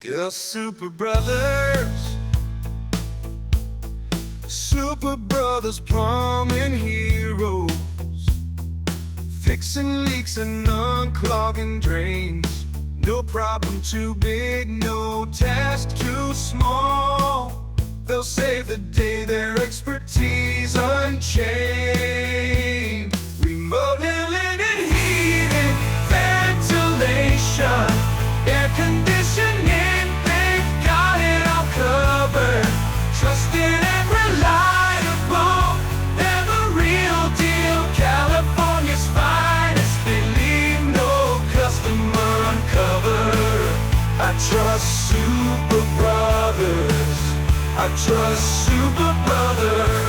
The Super Brothers, Super Brothers plumbing heroes, fixing leaks and unclogging drains. No problem too big, no task too small. They'll save the day, their expertise unchained. Remodeling and heating, ventilation, air conditioning, they've got it all covered. Trusted and reliable, they're the real deal. California's finest, they leave no customer uncovered. I trust Super Brothers, I trust Super Brothers.